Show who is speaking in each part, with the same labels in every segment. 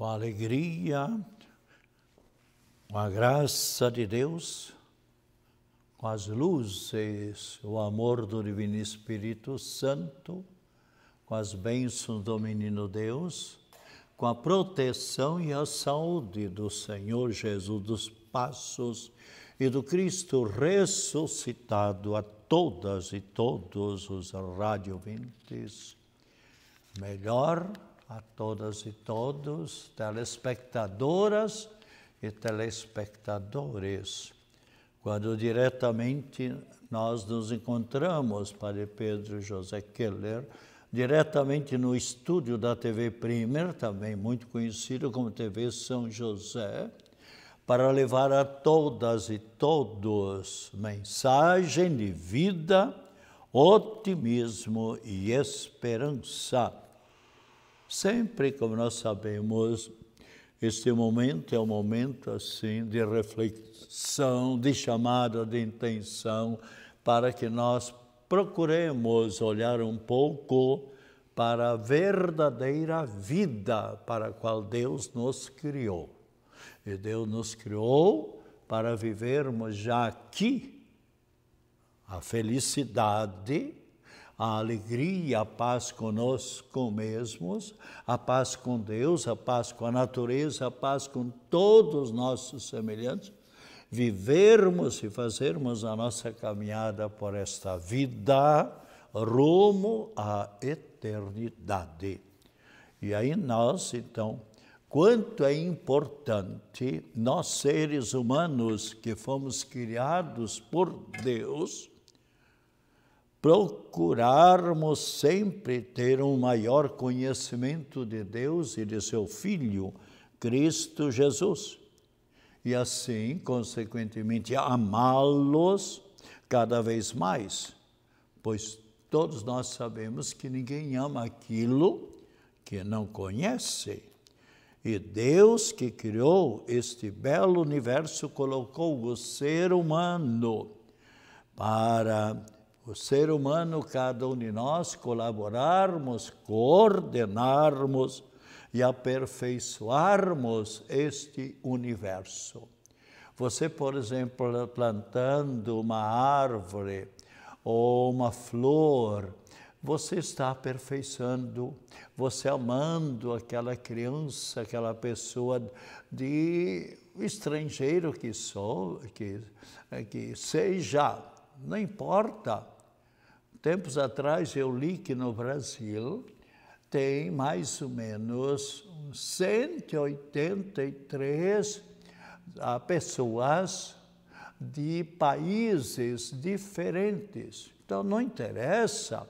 Speaker 1: com a alegria, com a graça de Deus, com as luzes, o amor do Divino Espírito Santo, com as bênçãos do Menino Deus, com a proteção e a saúde do Senhor Jesus dos Passos e do Cristo ressuscitado, a todas e todos os radiovintes. Melhor a todas e todos, telespectadoras e telespectadores. Quando diretamente nós nos encontramos, Padre Pedro José Keller, diretamente no estúdio da TV Primer, também muito conhecido como TV São José, para levar a todas e todos mensagem de vida, otimismo e esperança. Sempre, como nós sabemos, este momento é um momento assim de reflexão, de chamada de intenção, para que nós procuremos olhar um pouco para a verdadeira vida para a qual Deus nos criou. E Deus nos criou para vivermos já aqui a felicidade, a alegria, a paz conosco mesmos, a paz com Deus, a paz com a natureza, a paz com todos os nossos semelhantes, vivermos e fazermos a nossa caminhada por esta vida rumo à eternidade. E aí nós, então, quanto é importante nós seres humanos que fomos criados por Deus, procurarmos sempre ter um maior conhecimento de Deus e de seu Filho, Cristo Jesus. E assim, consequentemente, amá-los cada vez mais, pois todos nós sabemos que ninguém ama aquilo que não conhece. E Deus que criou este belo universo colocou o ser humano para o ser humano, cada um de nós, colaborarmos, coordenarmos e aperfeiçoarmos este universo. Você, por exemplo, plantando uma árvore ou uma flor, você está aperfeiçoando, você amando aquela criança, aquela pessoa de estrangeiro que seja, não importa. Tempos atrás eu li que no Brasil tem mais ou menos 183 pessoas de países diferentes. Então não interessa,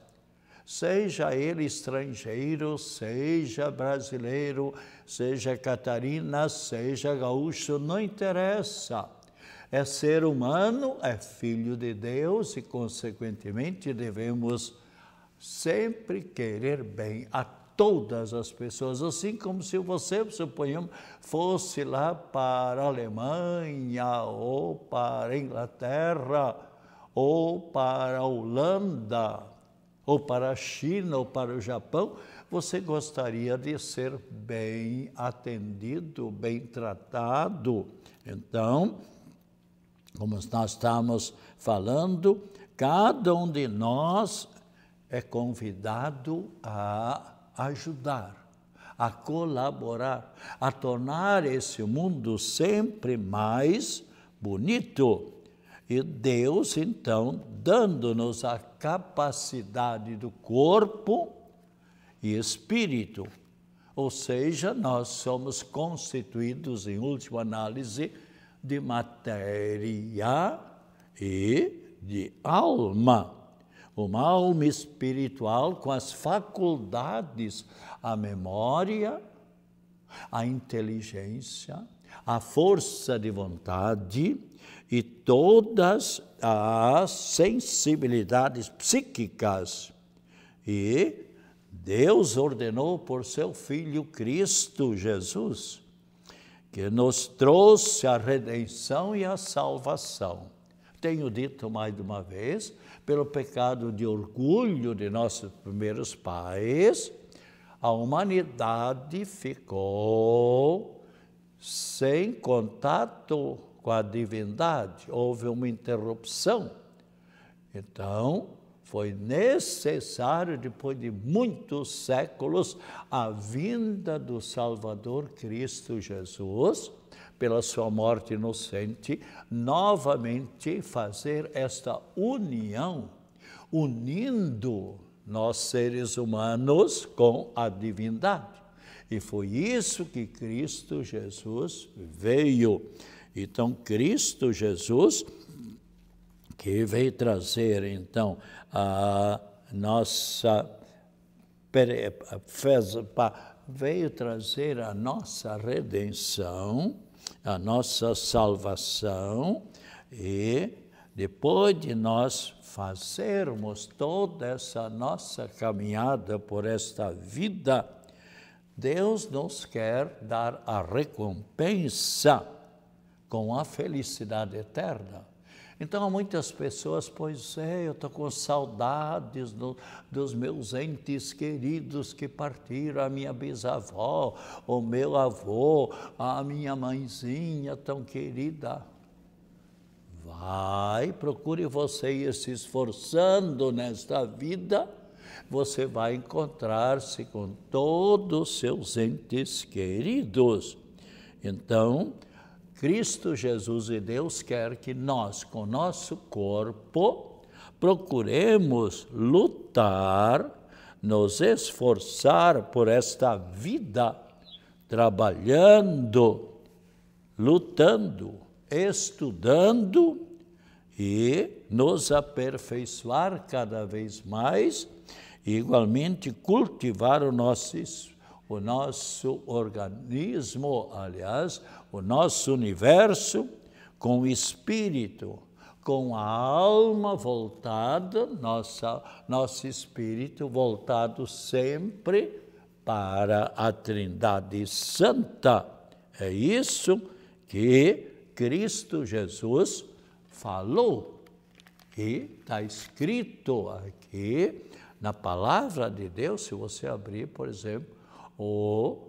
Speaker 1: seja ele estrangeiro, seja brasileiro, seja catarina, seja gaúcho, não interessa. É ser humano, é filho de Deus e, consequentemente, devemos sempre querer bem a todas as pessoas, assim como se você, suponhamos, fosse lá para a Alemanha, ou para a Inglaterra, ou para a Holanda, ou para a China, ou para o Japão, você gostaria de ser bem atendido, bem tratado. Então, como nós estamos falando, cada um de nós é convidado a ajudar, a colaborar, a tornar esse mundo sempre mais bonito. E Deus, então, dando-nos a capacidade do corpo e espírito, ou seja, nós somos constituídos, em última análise, de matéria e de alma. Uma alma espiritual com as faculdades, a memória, a inteligência, a força de vontade e todas as sensibilidades psíquicas. E Deus ordenou por seu Filho Cristo Jesus, que nos trouxe a redenção e a salvação. Tenho dito mais de uma vez, pelo pecado de orgulho de nossos primeiros pais, a humanidade ficou sem contato com a divindade, houve uma interrupção. Então, foi necessário, depois de muitos séculos, a vinda do Salvador Cristo Jesus, pela sua morte inocente, novamente fazer esta união, unindo nós seres humanos com a divindade. E foi isso que Cristo Jesus veio. Então, Cristo Jesus, que veio trazer, então, a nossa, veio trazer a nossa redenção, a nossa salvação, e depois de nós fazermos toda essa nossa caminhada por esta vida, Deus nos quer dar a recompensa com a felicidade eterna. Então, muitas pessoas, pois é, eu estou com saudades dos meus entes queridos que partiram, a minha bisavó, o meu avô, a minha mãezinha tão querida. Vai, procure você ir se esforçando nesta vida, você vai encontrar-se com todos os seus entes queridos. Então, Cristo Jesus e Deus quer que nós, com nosso corpo, procuremos lutar, nos esforçar por esta vida, trabalhando, lutando, estudando e nos aperfeiçoar cada vez mais, e igualmente cultivar o nosso organismo, aliás, o nosso universo, com o espírito, com a alma voltada, nosso espírito voltado sempre para a Trindade Santa. É isso que Cristo Jesus falou, e está escrito aqui na Palavra de Deus. Se você abrir, por exemplo, o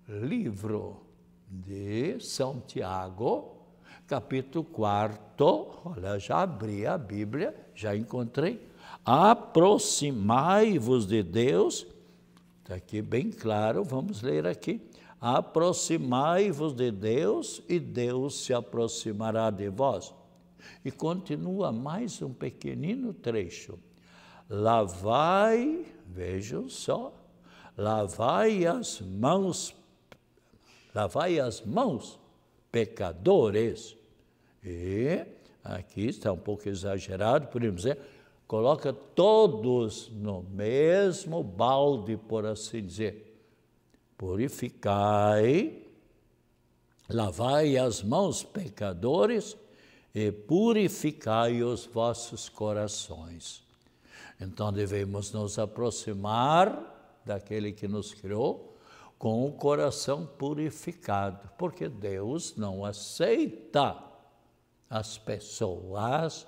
Speaker 1: livro de São Tiago, capítulo 4, olha, já abri a Bíblia, já encontrei. Aproximai-vos de Deus, está aqui bem claro, vamos ler aqui. Aproximai-vos de Deus e Deus se aproximará de vós. E continua mais um pequenino trecho. Lavai, vejam só, lavai as mãos, pecadores. E aqui está um pouco exagerado, podemos dizer, coloca todos no mesmo balde, por assim dizer. Purificai, lavai as mãos, pecadores, e purificai os vossos corações. Então devemos nos aproximar daquele que nos criou com o coração purificado, porque Deus não aceita as pessoas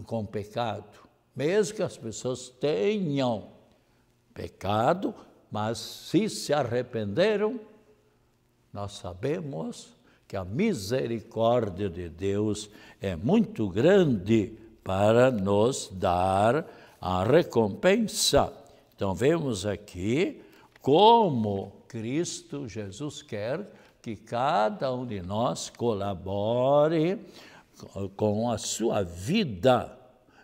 Speaker 1: com pecado, mesmo que as pessoas tenham pecado, mas se arrependeram, nós sabemos que a misericórdia de Deus é muito grande para nos dar a recompensa. Então, vemos aqui como Cristo Jesus quer que cada um de nós colabore com a sua vida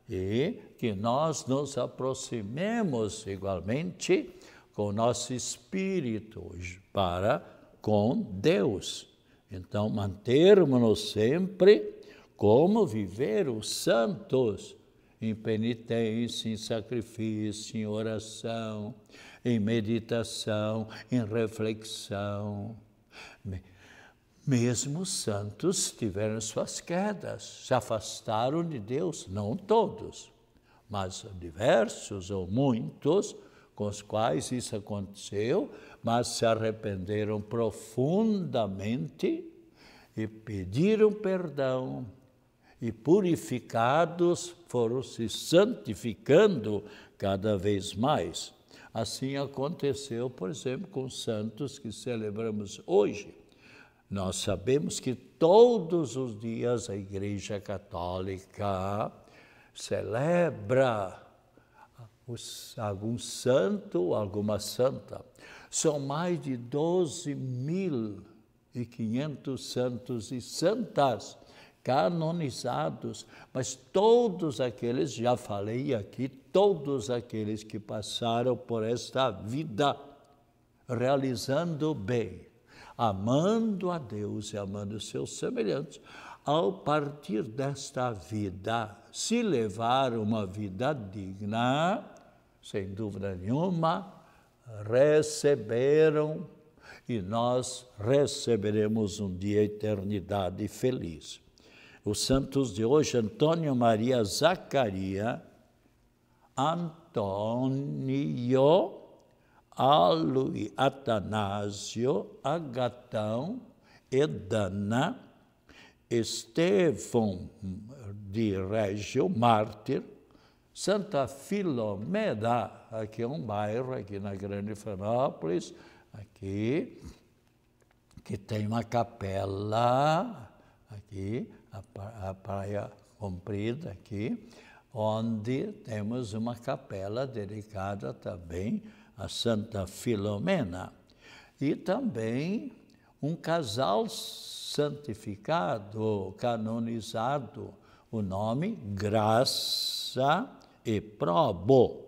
Speaker 1: e que nós nos aproximemos igualmente com o nosso espírito para com Deus. Então, mantermos-nos sempre como viver os santos, em penitência, em sacrifício, em oração, em meditação, em reflexão. Mesmo os santos tiveram suas quedas, se afastaram de Deus, não todos, mas diversos ou muitos com os quais isso aconteceu, mas se arrependeram profundamente e pediram perdão, e purificados foram se santificando cada vez mais. Assim aconteceu, por exemplo, com os santos que celebramos hoje. Nós sabemos que todos os dias a Igreja Católica celebra algum santo, alguma santa. São mais de 12.500 santos e santas canonizados, mas todos aqueles, já falei aqui, todos aqueles que passaram por esta vida realizando o bem, amando a Deus e amando seus semelhantes, ao partir desta vida, se levar uma vida digna, sem dúvida nenhuma, receberam e nós receberemos um dia a eternidade feliz. Os santos de hoje, Antônio Maria Zacaria, Antônio, Aloy Atanásio, Agatão, Edana, Estevão de Régio, mártir, Santa Filomena, aqui é um bairro, aqui na Grande Florianópolis, aqui, que tem uma capela, aqui, a Praia Comprida, aqui, onde temos uma capela dedicada também a Santa Filomena. E também um casal santificado, canonizado, o nome Graça e Probo.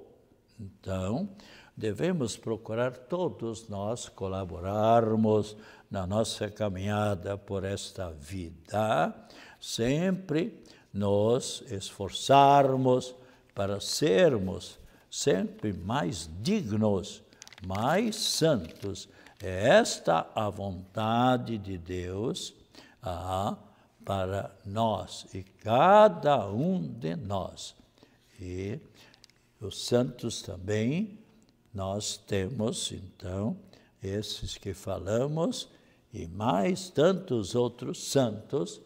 Speaker 1: Então, devemos procurar todos nós colaborarmos na nossa caminhada por esta vida, sempre nos esforçarmos para sermos sempre mais dignos, mais santos. É esta a vontade de Deus para nós e cada um de nós. E os santos também, nós temos, então, esses que falamos e mais tantos outros santos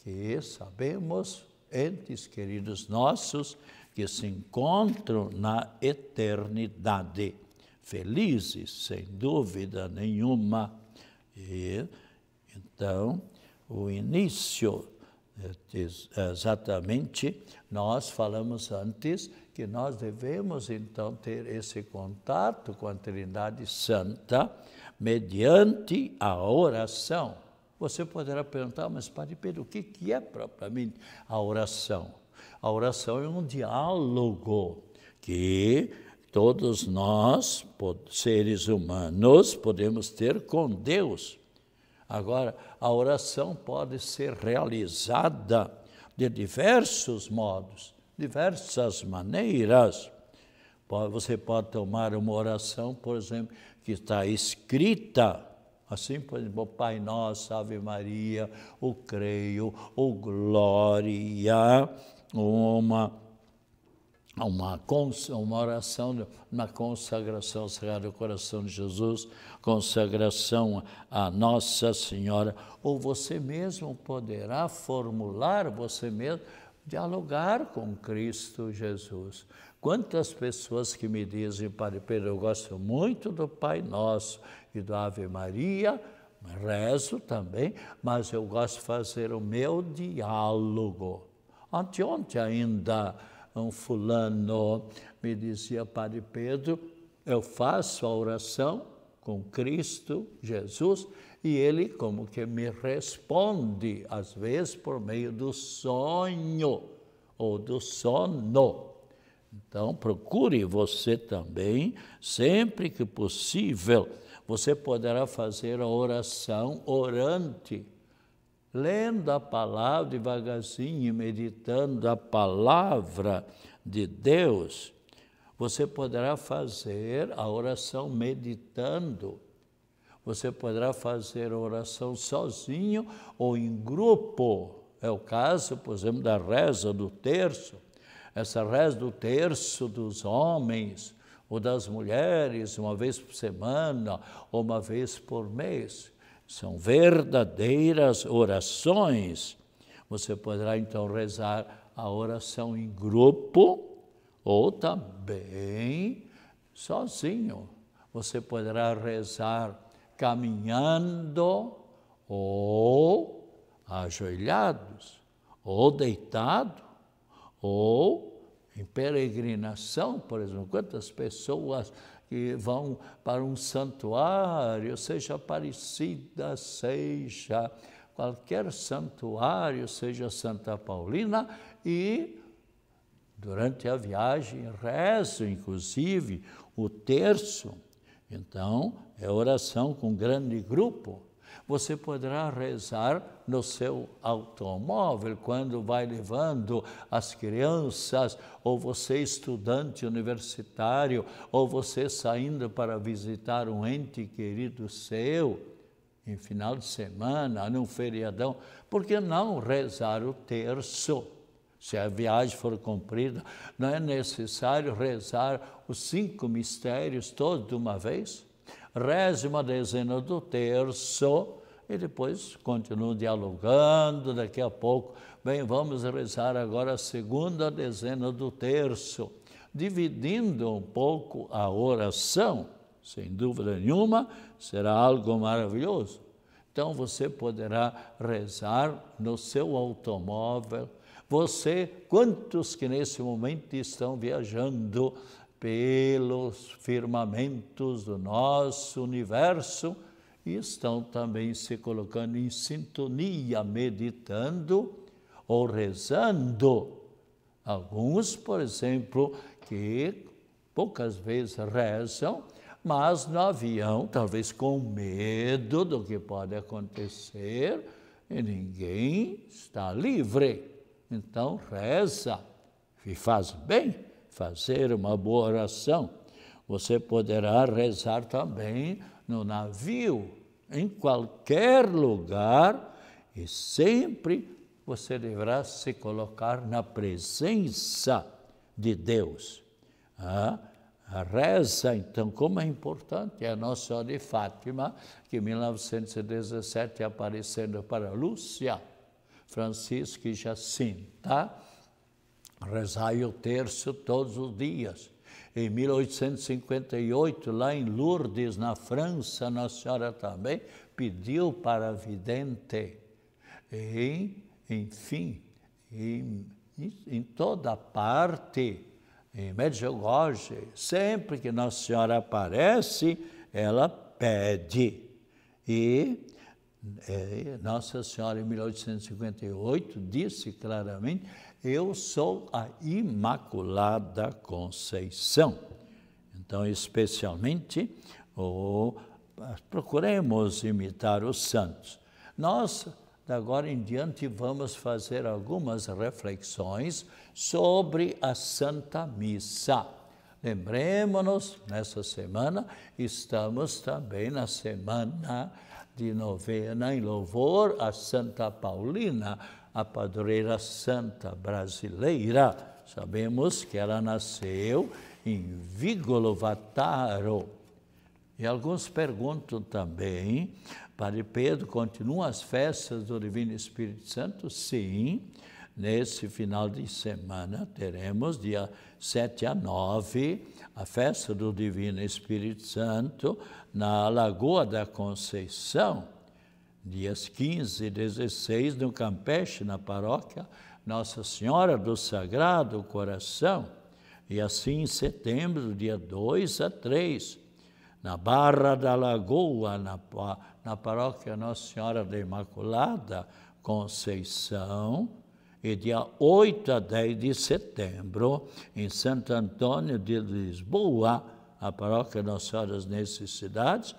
Speaker 1: que sabemos, entes queridos nossos, que se encontram na eternidade, felizes, sem dúvida nenhuma. E, então, o início, exatamente, nós falamos antes que nós devemos, então, ter esse contato com a Trindade Santa mediante a oração. Você poderá perguntar, mas Padre Pedro, o que é propriamente a oração? A oração é um diálogo que todos nós, seres humanos, podemos ter com Deus. Agora, a oração pode ser realizada de diversos modos, diversas maneiras. Você pode tomar uma oração, por exemplo, que está escrita, assim, por exemplo, o Pai Nosso, Ave Maria, o Creio, o Glória, uma oração, uma consagração ao Sagrado Coração de Jesus, consagração a Nossa Senhora, ou você mesmo poderá formular, você mesmo, dialogar com Cristo Jesus. Quantas pessoas que me dizem, Padre Pedro, eu gosto muito do Pai Nosso e do Ave Maria, rezo também, mas eu gosto de fazer o meu diálogo. Anteontem ainda, um fulano me dizia, Padre Pedro, eu faço a oração com Cristo Jesus e ele como que me responde, às vezes por meio do sonho ou do sono. Então, procure você também, sempre que possível, você poderá fazer a oração orante, lendo a palavra devagarzinho, meditando a palavra de Deus. Você poderá fazer a oração meditando. Você poderá fazer a oração sozinho ou em grupo. É o caso, por exemplo, da reza do terço. Essa reza do terço dos homens ou das mulheres, uma vez por semana ou uma vez por mês. São verdadeiras orações. Você poderá, então, rezar a oração em grupo ou também sozinho. Você poderá rezar caminhando ou ajoelhados, ou deitado, ou em peregrinação, por exemplo. Quantas pessoas que vão para um santuário, seja Aparecida, seja qualquer santuário, seja Santa Paulina, e durante a viagem rezam, inclusive, o terço. Então, é oração com grande grupo. Você poderá rezar no seu automóvel, quando vai levando as crianças, ou você estudante universitário, ou você saindo para visitar um ente querido seu, em final de semana, num feriadão. Por que não rezar o terço? Se a viagem for comprida, não é necessário rezar os 5 mistérios todos de uma vez? Reze uma dezena do terço e depois continue dialogando. Daqui a pouco, bem, vamos rezar agora a segunda dezena do terço, dividindo um pouco a oração. Sem dúvida nenhuma, será algo maravilhoso. Então, você poderá rezar no seu automóvel. Você, quantos que nesse momento estão viajando pelos firmamentos do nosso universo e estão também se colocando em sintonia, meditando ou rezando. Alguns, por exemplo, que poucas vezes rezam, mas no avião, talvez com medo do que pode acontecer, e ninguém está livre. Então, reza, e faz bem fazer uma boa oração. Você poderá rezar também no navio, em qualquer lugar, e sempre você deverá se colocar na presença de Deus. A reza, então, como é importante, é a Nossa Senhora de Fátima, que em 1917, aparecendo para Lúcia, Francisco e Jacinta, rezai o terço todos os dias. Em 1858, lá em Lourdes, na França, Nossa Senhora também pediu para a vidente. E, enfim, em toda parte, em Medjugorje, sempre que Nossa Senhora aparece, ela pede. E Nossa Senhora, em 1858, disse claramente: eu sou a Imaculada Conceição. Então, especialmente, procuremos imitar os santos. Nós, de agora em diante, vamos fazer algumas reflexões sobre a Santa Missa. Lembremos-nos, nessa semana, estamos também na semana de novena em louvor a Santa Paulina, a padroeira santa brasileira. Sabemos que ela nasceu em Vigolo Vataro. E alguns perguntam também, Padre Pedro, continuam as festas do Divino Espírito Santo? Sim, nesse final de semana teremos, dia 7 a 9, a festa do Divino Espírito Santo na Lagoa da Conceição, dias 15 e 16, no Campeche, na paróquia Nossa Senhora do Sagrado Coração, e assim em setembro, dia 2 a 3, na Barra da Lagoa, na paróquia Nossa Senhora da Imaculada Conceição, e dia 8 a 10 de setembro, em Santo Antônio de Lisboa, a paróquia Nossa Senhora das Necessidades.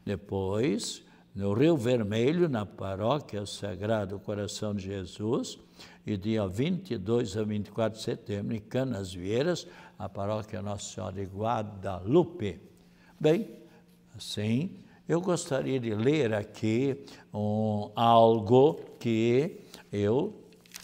Speaker 1: Depois, no Rio Vermelho, na paróquia Sagrado Coração de Jesus, e dia 22 a 24 de setembro, em Canasvieiras, a paróquia Nossa Senhora de Guadalupe. Bem, assim, eu gostaria de ler aqui algo que eu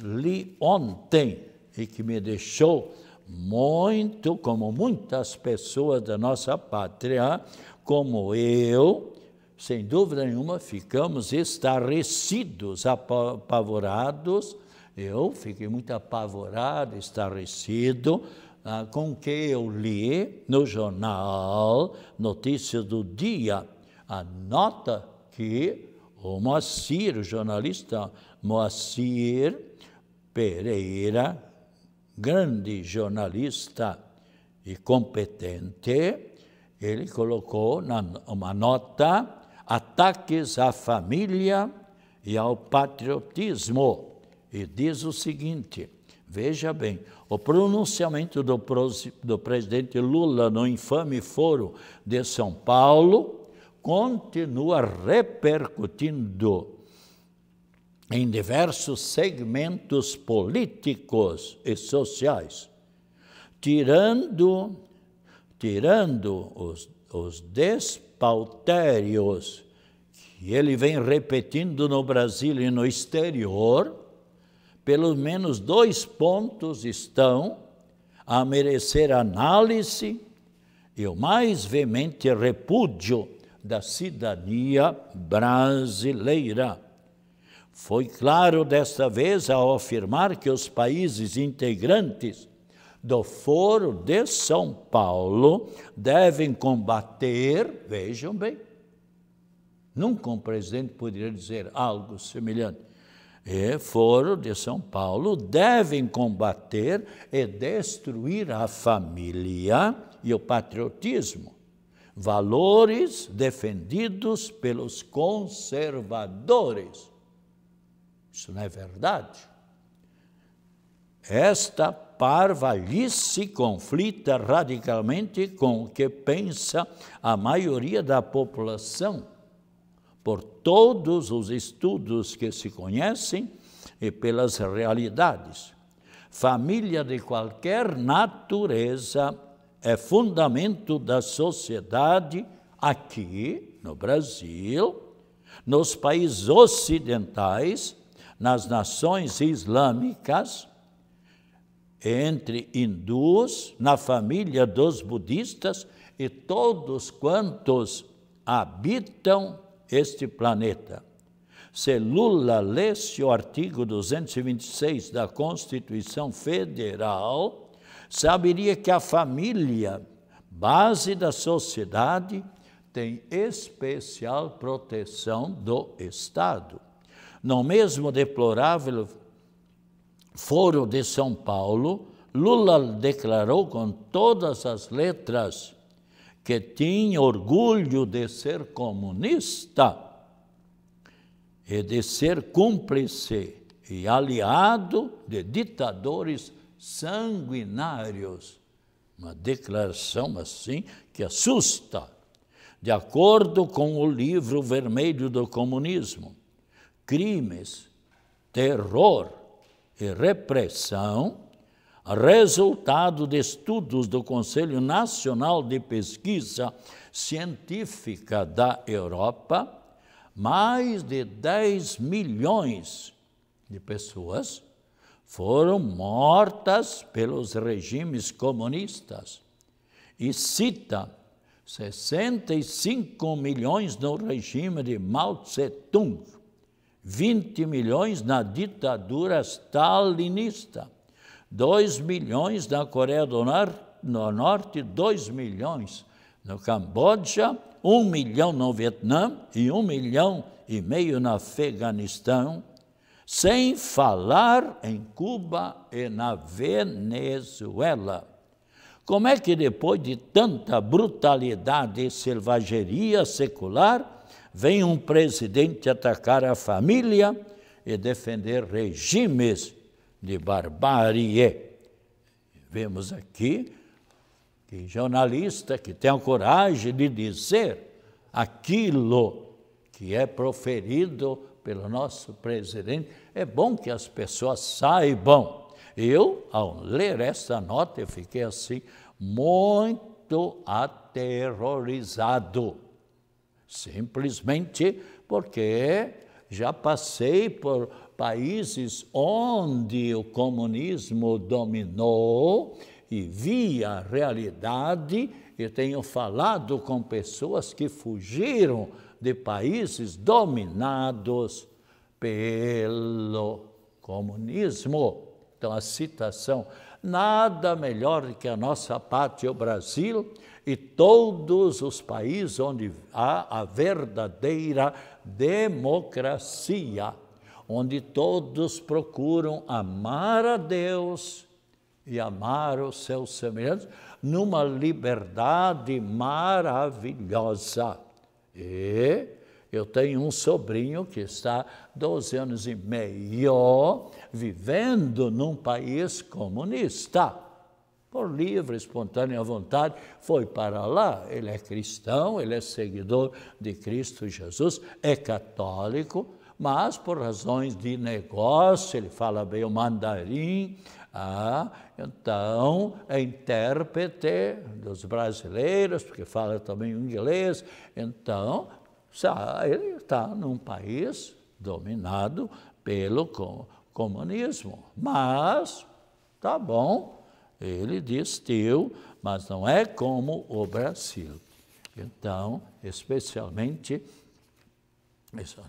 Speaker 1: li ontem e que me deixou muito, como muitas pessoas da nossa pátria, como eu, sem dúvida nenhuma, ficamos estarrecidos, apavorados. Eu fiquei muito apavorado, estarrecido, com que eu li no jornal Notícias do Dia, a nota que o Moacir, o jornalista Moacir Pereira, grande jornalista e competente, ele colocou uma nota: ataques à família e ao patriotismo. E diz o seguinte, veja bem, o pronunciamento do presidente Lula no infame Foro de São Paulo continua repercutindo em diversos segmentos políticos e sociais, tirando os despautérios que ele vem repetindo no Brasil e no exterior. Pelo menos 2 pontos estão a merecer análise e o mais veemente repúdio da cidadania brasileira. Foi claro desta vez ao afirmar que os países integrantes do Foro de São Paulo devem combater, vejam bem, nunca um presidente poderia dizer algo semelhante, Foro de São Paulo devem combater e destruir a família e o patriotismo, valores defendidos pelos conservadores. Isso não é verdade? Esta parvalhice conflita radicalmente com o que pensa a maioria da população, por todos os estudos que se conhecem e pelas realidades. Família de qualquer natureza é fundamento da sociedade aqui no Brasil, nos países ocidentais, nas nações islâmicas, entre hindus, na família dos budistas e todos quantos habitam este planeta. Se Lula lesse o artigo 226 da Constituição Federal, saberia que a família, base da sociedade, tem especial proteção do Estado. No mesmo deplorável Foro de São Paulo, Lula declarou com todas as letras que tinha orgulho de ser comunista e de ser cúmplice e aliado de ditadores sanguinários. Uma declaração assim que assusta. De acordo com o livro vermelho do comunismo, crimes, terror e repressão, resultado de estudos do Conselho Nacional de Pesquisa Científica da Europa, mais de 10 milhões de pessoas foram mortas pelos regimes comunistas. E cita 65 milhões no regime de Mao Tse-tung, 20 milhões na ditadura stalinista, 2 milhões na Coreia do Norte, 2 milhões no Camboja, 1 milhão no Vietnã e 1,5 milhão no Afeganistão, sem falar em Cuba e na Venezuela. Como é que depois de tanta brutalidade e selvageria secular, vem um presidente atacar a família e defender regimes de barbárie? Vemos aqui que jornalista que tem a coragem de dizer aquilo que é proferido pelo nosso presidente. É bom que as pessoas saibam. Eu, ao ler essa nota, eu fiquei assim, muito aterrorizado. Simplesmente porque já passei por países onde o comunismo dominou e vi a realidade, e tenho falado com pessoas que fugiram de países dominados pelo comunismo. Então, a citação nada melhor que a nossa pátria, o Brasil, e todos os países onde há a verdadeira democracia, onde todos procuram amar a Deus e amar os seus semelhantes numa liberdade maravilhosa. E eu tenho um sobrinho que está 12 anos e meio vivendo num país comunista. Por livre, espontânea vontade, foi para lá. Ele é cristão, ele é seguidor de Cristo Jesus, é católico, mas por razões de negócio, ele fala bem o mandarim, então é intérprete dos brasileiros, porque fala também o inglês, então ele está num país dominado pelo comunismo, mas tá bom. Ele diz teu, mas não é como o Brasil. Então, especialmente,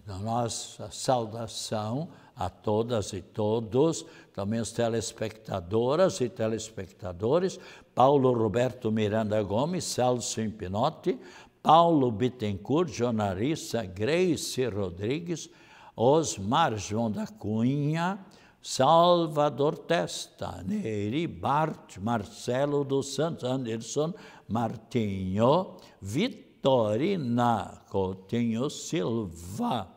Speaker 1: a nossa saudação a todas e todos, também as telespectadoras e telespectadores, Paulo Roberto Miranda Gomes, Celso Pinotti, Paulo Bittencourt, jornalista Grace Rodrigues, Osmar João da Cunha, Salvador Testa, Neri Bart, Marcelo dos Santos, Anderson Martinho, Vitorina Coutinho Silva,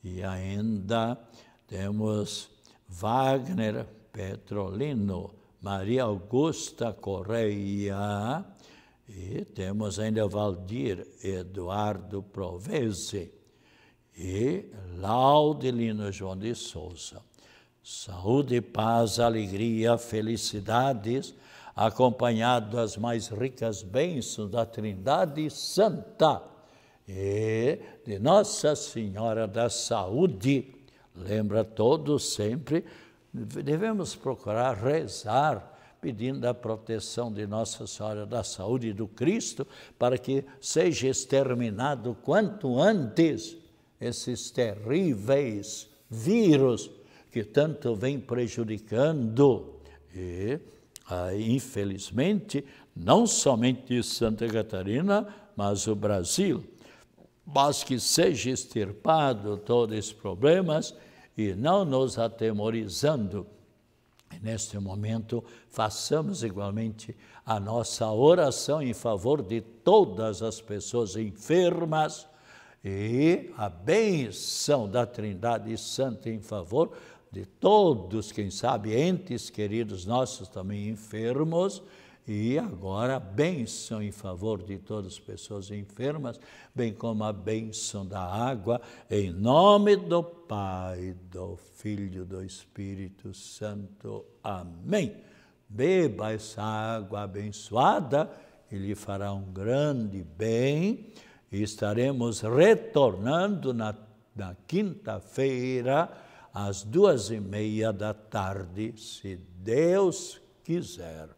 Speaker 1: e ainda temos Wagner Petrolino, Maria Augusta Correia, e temos ainda Valdir Eduardo Provese e Laudelino João de Souza. Saúde, paz, alegria, felicidades, acompanhado das mais ricas bênçãos da Trindade Santa e de Nossa Senhora da Saúde. Lembra todos sempre, devemos procurar rezar, pedindo a proteção de Nossa Senhora da Saúde e do Cristo, para que seja exterminado quanto antes esses terríveis vírus que tanto vem prejudicando e, infelizmente, não somente Santa Catarina, mas o Brasil. Mas que seja extirpado todos esses problemas e não nos atemorizando. E neste momento, façamos igualmente a nossa oração em favor de todas as pessoas enfermas e a bênção da Trindade Santa em favor de todos, quem sabe, entes queridos nossos também enfermos, e agora a bênção em favor de todas as pessoas enfermas, bem como a bênção da água, em nome do Pai, do Filho e do Espírito Santo. Amém. Beba essa água abençoada e lhe fará um grande bem, e estaremos retornando na quinta-feira, às 2:30 da tarde, se Deus quiser.